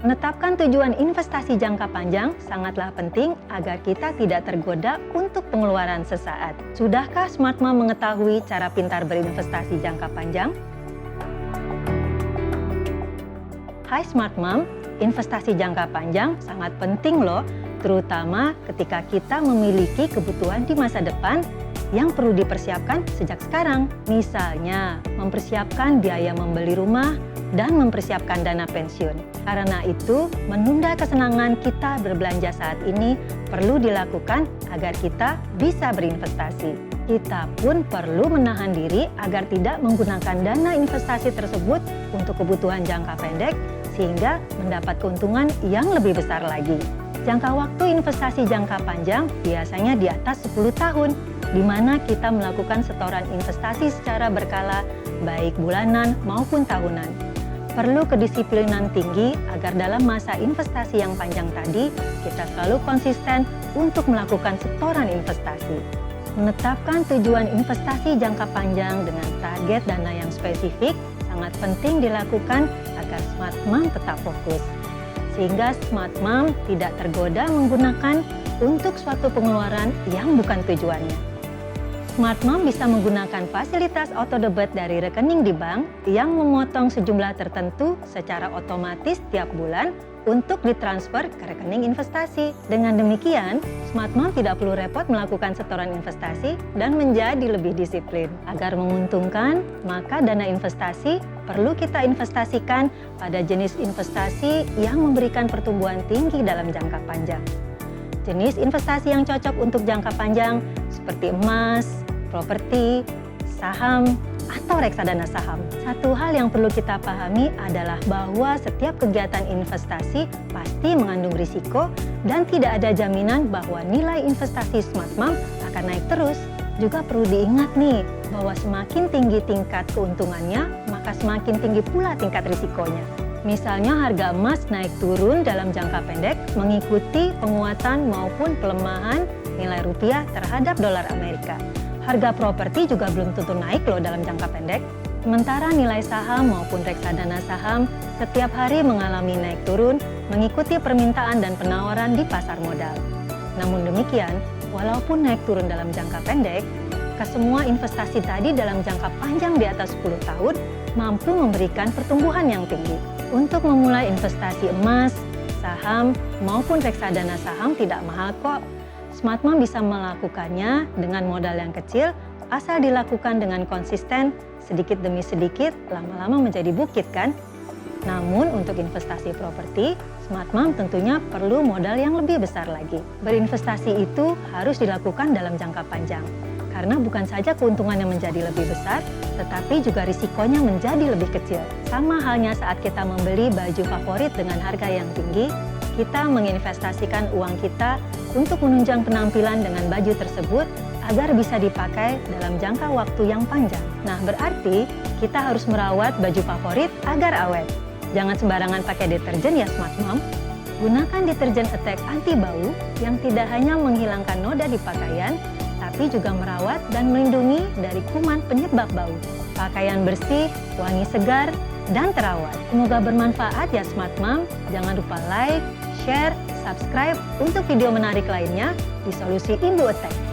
Menetapkan tujuan investasi jangka panjang sangatlah penting agar kita tidak tergoda untuk pengeluaran sesaat. Sudahkah Smart Mom mengetahui cara pintar berinvestasi jangka panjang? Hai Smart Mom, investasi jangka panjang sangat penting loh, terutama ketika kita memiliki kebutuhan di masa depan yang perlu dipersiapkan sejak sekarang. Misalnya, mempersiapkan biaya membeli rumah dan mempersiapkan dana pensiun. Karena itu, menunda kesenangan kita berbelanja saat ini perlu dilakukan agar kita bisa berinvestasi. Kita pun perlu menahan diri agar tidak menggunakan dana investasi tersebut untuk kebutuhan jangka pendek sehingga mendapat keuntungan yang lebih besar lagi. Jangka waktu investasi jangka panjang biasanya di atas 10 tahun, di mana kita melakukan setoran investasi secara berkala, baik bulanan maupun tahunan. Perlu kedisiplinan tinggi agar dalam masa investasi yang panjang tadi, kita selalu konsisten untuk melakukan setoran investasi. Menetapkan tujuan investasi jangka panjang dengan target dana yang spesifik sangat penting dilakukan agar Smart Mom tetap fokus. Sehingga Smart Mom tidak tergoda menggunakan untuk suatu pengeluaran yang bukan tujuannya. Smart Mom bisa menggunakan fasilitas auto debit dari rekening di bank yang memotong sejumlah tertentu secara otomatis tiap bulan untuk ditransfer ke rekening investasi. Dengan demikian, Smart Mom tidak perlu repot melakukan setoran investasi dan menjadi lebih disiplin. Agar menguntungkan, maka dana investasi perlu kita investasikan pada jenis investasi yang memberikan pertumbuhan tinggi dalam jangka panjang. Jenis investasi yang cocok untuk jangka panjang seperti emas, properti, saham, atau reksadana saham. Satu hal yang perlu kita pahami adalah bahwa setiap kegiatan investasi pasti mengandung risiko dan tidak ada jaminan bahwa nilai investasi Smart Mom akan naik terus. Juga perlu diingat nih, bahwa semakin tinggi tingkat keuntungannya, maka semakin tinggi pula tingkat risikonya. Misalnya harga emas naik turun dalam jangka pendek mengikuti penguatan maupun pelemahan nilai rupiah terhadap dolar Amerika. Harga properti juga belum tentu naik loh dalam jangka pendek. Sementara nilai saham maupun reksadana saham setiap hari mengalami naik turun mengikuti permintaan dan penawaran di pasar modal. Namun demikian, walaupun naik turun dalam jangka pendek, kesemua investasi tadi dalam jangka panjang di atas 10 tahun mampu memberikan pertumbuhan yang tinggi. Untuk memulai investasi emas, saham, maupun reksadana saham tidak mahal kok. Smart Mom bisa melakukannya dengan modal yang kecil, asal dilakukan dengan konsisten, sedikit demi sedikit, lama-lama menjadi bukit kan? Namun untuk investasi properti, Smart Mom tentunya perlu modal yang lebih besar lagi. Berinvestasi itu harus dilakukan dalam jangka panjang. Karena bukan saja keuntungannya menjadi lebih besar, tetapi juga risikonya menjadi lebih kecil. Sama halnya saat kita membeli baju favorit dengan harga yang tinggi, kita menginvestasikan uang kita untuk menunjang penampilan dengan baju tersebut agar bisa dipakai dalam jangka waktu yang panjang. Nah, berarti kita harus merawat baju favorit agar awet. Jangan sembarangan pakai deterjen ya Smart Mom. Gunakan deterjen Attack anti bau yang tidak hanya menghilangkan noda di pakaian, tapi juga merawat dan melindungi dari kuman penyebab bau. Pakaian bersih, wangi segar, dan terawat. Semoga bermanfaat ya Smart Mom. Jangan lupa like, share, subscribe untuk video menarik lainnya di Solusi Ibu Attack.